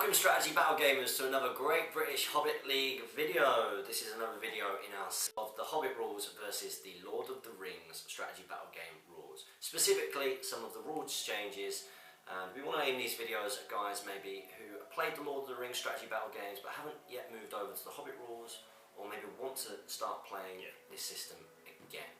Welcome strategy battle gamers to another Great British Hobbit League video. This is another video in our of the Hobbit rules versus the Lord of the Rings strategy battle game rules. Specifically some of the rules changes, and we want to aim these videos at guys maybe who played the Lord of the Rings strategy battle games but haven't yet moved over to the Hobbit rules, or maybe want to start playing this system again.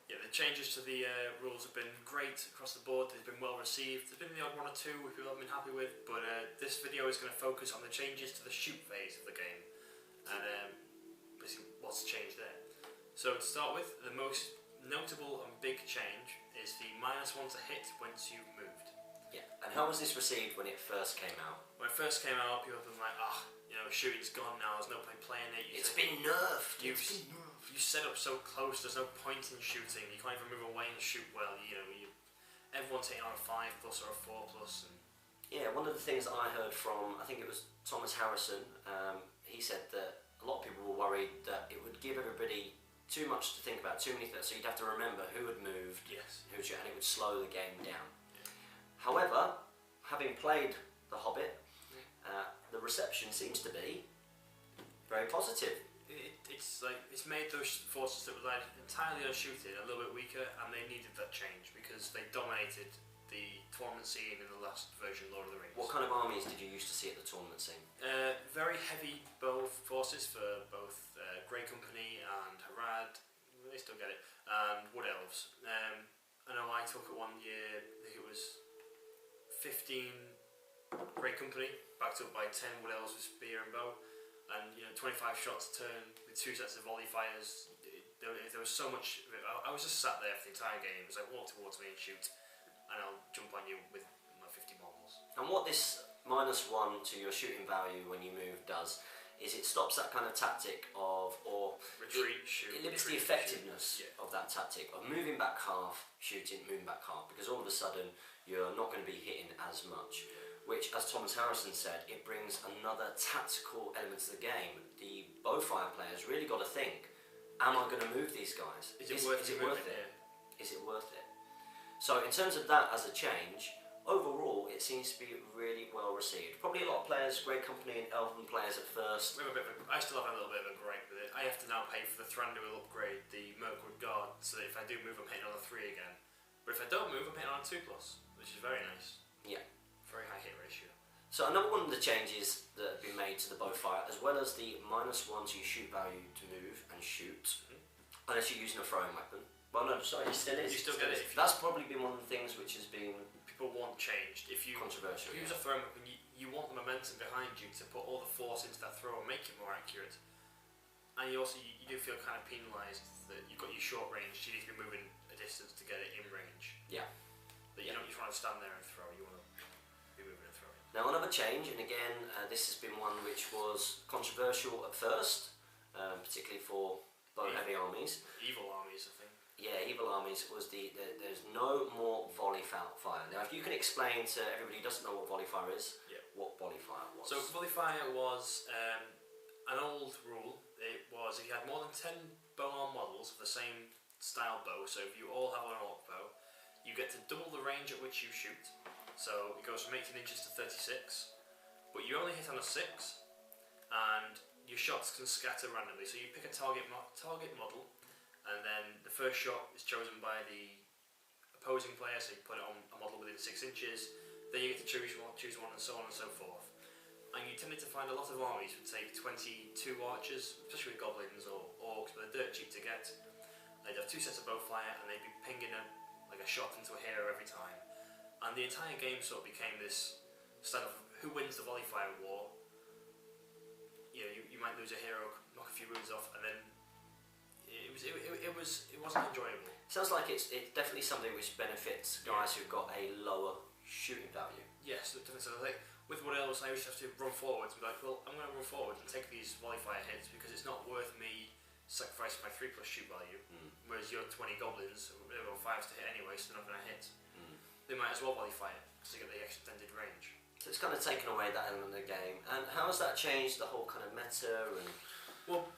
Yeah, the changes to the rules have been great across the board. They've been well received. There's been the odd one or two which people haven't been happy with, but this video is going to focus on the changes to the shoot phase of the game and basically what's changed there. So to start with, the most notable and big change is the -1 to hit once you've moved. Yeah, and how was this received when it first came out? When it first came out, people have been like, shooting's gone now, there's no point playing it. It's been nerfed. You set up so close, there's no point in shooting. You can't even move away and shoot well. Everyone's hitting on a 5+ or a 4+. And yeah, one of the things I heard from, I think it was Thomas Harrison, he said that a lot of people were worried that it would give everybody too much to think about, too many things, so you'd have to remember who had moved, who had shot, and it would slow the game down. Yeah. However, having played The Hobbit, the reception seems to be very positive. It's made those forces that were entirely unshooted a little bit weaker, and they needed that change because they dominated the tournament scene in the last version of Lord of the Rings. What kind of armies did you used to see at the tournament scene? Very heavy bow forces for both Grey Company and Harad, they still get it, and Wood Elves. I know I took it one year, I think it was 15 Grey Company, backed up by 10 Wood Elves with spear and bow. And 25 shots a turn with 2 sets of volley fires. There was so much. I was just sat there for the entire game. It was like, walk towards me and shoot, and I'll jump on you with my 50 models. And what this -1 to your shooting value when you move does is it stops that kind of tactic of retreat, shoot. It limits the effectiveness of that tactic of moving back half, shooting, moving back half, because all of a sudden you're not going to be hitting as much. Which, as Thomas Harrison said, it brings another tactical element to the game. The Bonfire players really got to think, am I going to move these guys? Is it worth it? Is it worth it? So in terms of that as a change, overall it seems to be really well received. Probably a lot of players, Grey Company and Elven players at first. I still have a little bit of a gripe with it. I have to now pay for the Thranduil upgrade, the Mirkwood Guard, so that if I do move I'm hitting on a 3 again. But if I don't move I'm hitting on a 2+, which is very nice. Yeah. Very high hit ratio. So another one of the changes that have been made to the Bonfire, as well as the -1 to your shoot value to move and shoot, unless you're using a throwing weapon. Well, no, sorry, it still is. You still get it. That's probably been one of the things which has been people want changed. If you controversial. Use a throwing weapon, you want the momentum behind you to put all the force into that throw and make it more accurate. And you do feel kind of penalised that you've got your short range. You need to be moving a distance to get it in range. Yeah. But you don't just want to stand there and throw. You want to be moving and throwing. Now another change, and again this has been one which was controversial at first, particularly for bow-heavy armies. Evil armies, I think. Yeah, evil armies was there's no more volley fire. Now if you can explain to everybody who doesn't know what volley fire is, what volley fire was. So volley fire was an old rule. It was if you had more than 10 bow-arm models of the same style bow, so if you all have an orc bow, you get to double the range at which you shoot. So it goes from 18 inches to 36, but you only hit on a 6, and your shots can scatter randomly. So you pick a target model, and then the first shot is chosen by the opposing player, so you put it on a model within 6 inches, then you get to choose one and so on and so forth. And you tended to find a lot of armies would take 22 archers, especially with goblins or orcs, but they're dirt cheap to get. They'd have 2 sets of bowfire, and they'd be pinging a shot into a hero every time. And the entire game sort of became this style of who wins the volley fire war. You might lose a hero, knock a few wounds off, and then it wasn't enjoyable. Sounds like it's definitely something which benefits guys who've got a lower shooting value. Yes, definitely. So with Wood Elves, I used to have to run forwards and be like, well, I'm going to run forward and take these volley fire hits because it's not worth me sacrificing my 3+ shoot value. Whereas your 20 goblins, they've got 5s to hit anyway, so they're not going to hit. They might as well volley fire because they get the extended range. So it's kind of taken away that element of the game. And how has that changed the whole kind of meta? And well,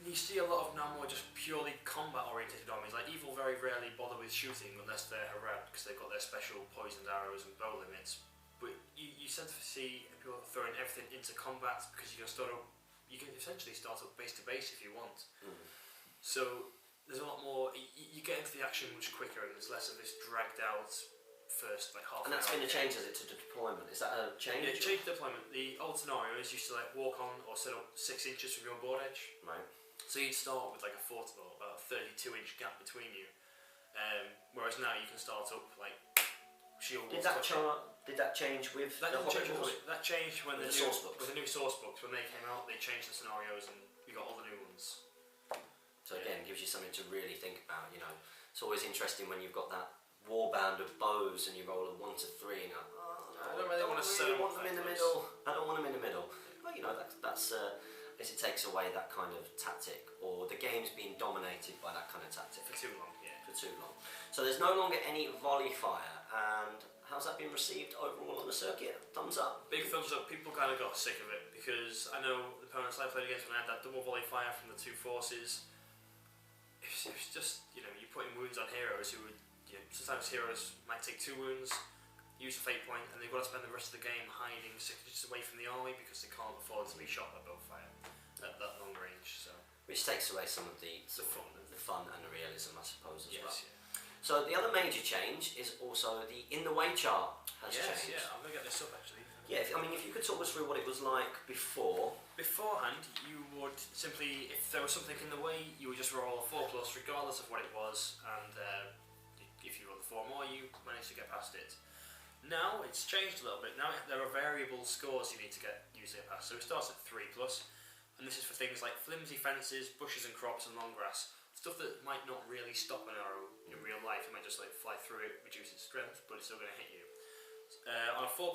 you see a lot of now more just purely combat oriented armies. Like Evil very rarely bother with shooting unless they're Harad because they've got their special poisoned arrows and bow limits. But you tend to see people throwing everything into combat because you can essentially start up base to base if you want. So there's a lot more. You get into the action much quicker, and there's less of this dragged out first like half. And that's going to change as it to deployment. Is that a change? Yeah, change deployment. The old scenario is you used to like walk on or set up 6 inches from your board edge. Right. So you'd start with like a 32-inch gap between you. Whereas now you can start up like shield walls. Did that change with that the Hobbit rules? That changed when with the source books. With the new source books, when they came out, they changed the scenarios and we got all the new ones. So again, it gives you something to really think about. You know, it's always interesting when you've got that warband of bows and you roll a 1 to 3 and you're like, I don't really want to set them in the middle. I don't want them in the middle. Well, you know, that's as it takes away that kind of tactic, or the game's being dominated by that kind of tactic. For too long, yeah. For too long. So there's no longer any volley fire, and how's that been received overall on the circuit? Thumbs up? Big thumbs up. People kind of got sick of it because I know the opponents I played against when I had that double volley fire from the 2 forces. It was just, you know, you're putting wounds on heroes who would, you know, sometimes heroes might take 2 wounds, use a fate point, and they've got to spend the rest of the game hiding 6 inches away from the army because they can't afford to be shot by Bonfire at that long range. So, which takes away some of the fun and the realism, I suppose, as well. Yeah. So the other major change is also the in the way chart has changed. Yeah, I'm going to get this up actually. Yeah, if you could talk us through what it was like before. Beforehand, you would simply, if there was something in the way, you would just roll a 4+ regardless of what it was, and if you rolled a 4 more, you managed to get past it. Now it's changed a little bit. Now there are variable scores you need to get usually past. So it starts at 3+, and this is for things like flimsy fences, bushes and crops, and long grass. Stuff that might not really stop an arrow in real life. It might just like fly through it, reduce its strength, but it's still going to hit you. On a 4+,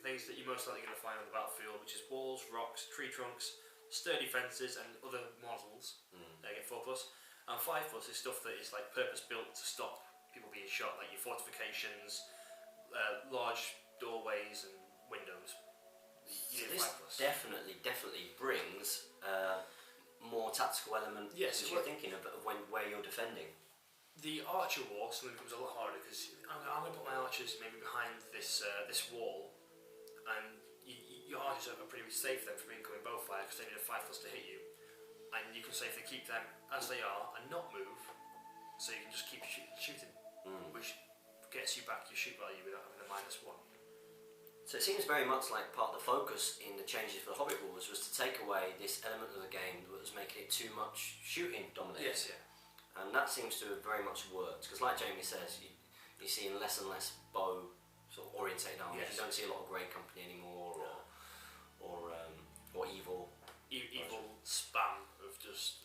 things that you're most likely going to find on the battlefield, which is walls, rocks, tree trunks, sturdy fences, and other models. They get 4+. And 5+ is stuff that is like purpose built to stop people being shot, like your fortifications, large doorways and windows. So this definitely brings more tactical element. Yes, you're thinking of where you're defending. The archer war suddenly becomes a lot harder because I'm going to put my archers maybe behind this wall, and your archers are pretty safe then from incoming bowfire because they need a 5+ to hit you, and you can safely keep them as they are and not move, so you can just keep shooting, which gets you back your shoot value without having a -1. So it seems very much like part of the focus in the changes for the Hobbit rules was to take away this element of the game that was making it too much shooting dominated. Yes, yeah. And that seems to have very much worked, because like Jamie says, you're seeing less and less bow sort of orientated armies. Yes. You don't see a lot of Grey Company anymore, or evil spam of just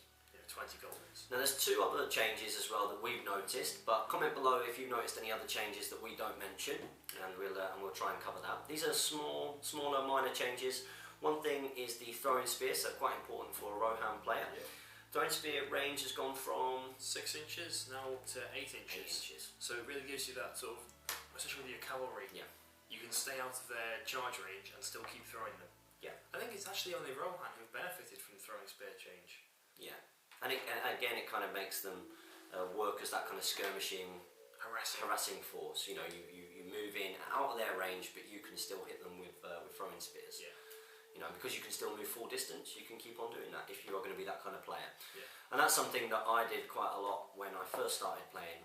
20 goblins. Now there's 2 other changes as well that we've noticed, but comment below if you've noticed any other changes that we don't mention, and we'll try and cover that. These are smaller, minor changes. One thing is the throwing spear, so quite important for a Rohan player. Yeah. Throwing spear range has gone from 6 inches now up to 8 inches. So it really gives you that sort of, especially with your cavalry, you can stay out of their charge range and still keep throwing them. Yeah. I think it's actually only Rohan who've benefited from the throwing spear change. Yeah. And again, it kind of makes them work as that kind of skirmishing, harassing force. You know, you move in out of their range, but you can still hit them with throwing spears. Yeah. You know, because you can still move full distance, you can keep on doing that if you are going to be that kind of player. Yeah. And that's something that I did quite a lot when I first started playing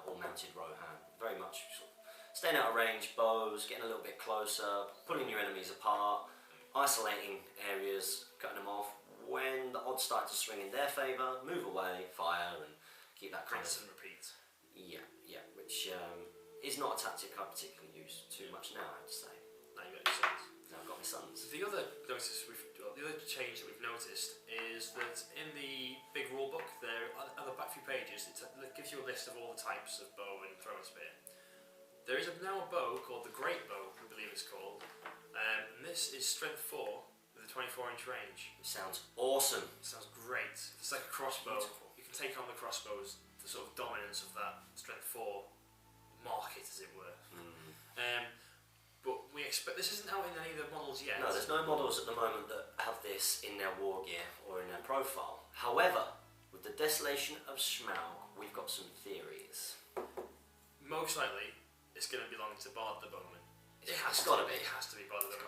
all-mounted Rohan. Very much sort of staying out of range, bows, getting a little bit closer, pulling your enemies apart, isolating areas, cutting them off. When the odds start to swing in their favour, move away, fire, and keep that kind rinse of... and repeat. Yeah, which is not a tactic I particularly use too much now, I have to say. Now you've got your sons. Now I've got my sons. The other change that we've noticed is that in the big rule book, there on the back few pages, it gives you a list of all the types of bow and throwing spear. There is now a bow called the Great Bow, I believe it's called, and this is strength 4 with a 24-inch range. It sounds awesome. It sounds great. It's like a crossbow. Beautiful. You can take on the crossbows, the sort of dominance of that strength 4 market, as it were. But we expect this isn't out in any of the models yet. No, there's no models at the moment that have this in their war gear or in their profile. However, with the Desolation of Smaug, we've got some theories. Most likely, it's going to belong to Bard the Bowman. It's got to be. It has to be by the way.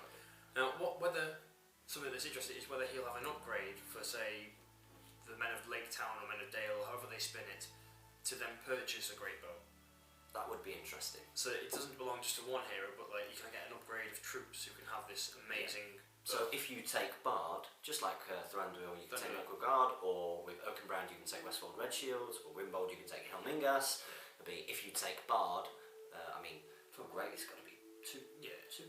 Now, whether something that's interesting is whether he'll have an upgrade for, say, the Men of Lake Town or Men of Dale, however they spin it, to then purchase a great bow. That would be interesting. So it doesn't belong just to one hero, but like you can get an upgrade of troops who can have this amazing. So if you take Bard, just like Thranduil, you can take Local Guard, or with Oakenbrand you can take Westfold Red Shields, or Wimbold you can take Helmingas. If you take Bard, I mean, for a great it's got to be 2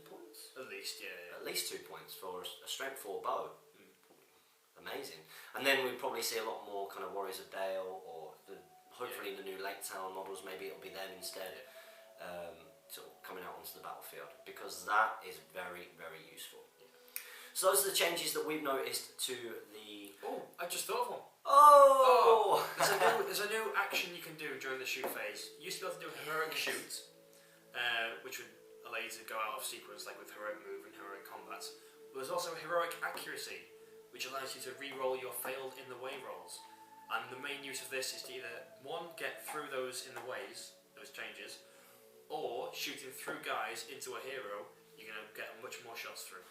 points. At least, yeah. At least 2 points for a strength 4 bow. Amazing. And then we'd probably see a lot more kind of Warriors of Dale, or hopefully the new Lake Town models, maybe it'll be them instead, sort of coming out onto the battlefield, because that is very, very useful. So those are the changes that we've noticed to the... Oh, I just thought of one. Oh! There's a new action you can do during the shoot phase. You used to be able to do a heroic shoot, which would allow you to go out of sequence, like with heroic move and heroic combats. But there's also heroic accuracy, which allows you to re-roll your failed in the way rolls. And the main use of this is to either, one, get through those in the ways, those changes, or shooting through guys into a hero, you're going to get much more shots through.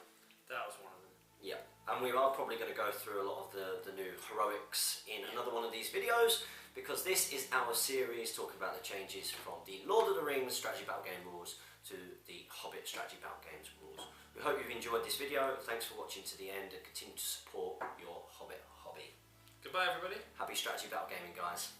That was one of them. Yeah, and we are probably going to go through a lot of the new heroics in another one of these videos, because this is our series talking about the changes from the Lord of the Rings strategy battle game rules to the Hobbit strategy battle games rules. We hope you've enjoyed this video. Thanks for watching to the end, and continue to support your Hobbit hobby. Goodbye, everybody. Happy strategy battle gaming, guys.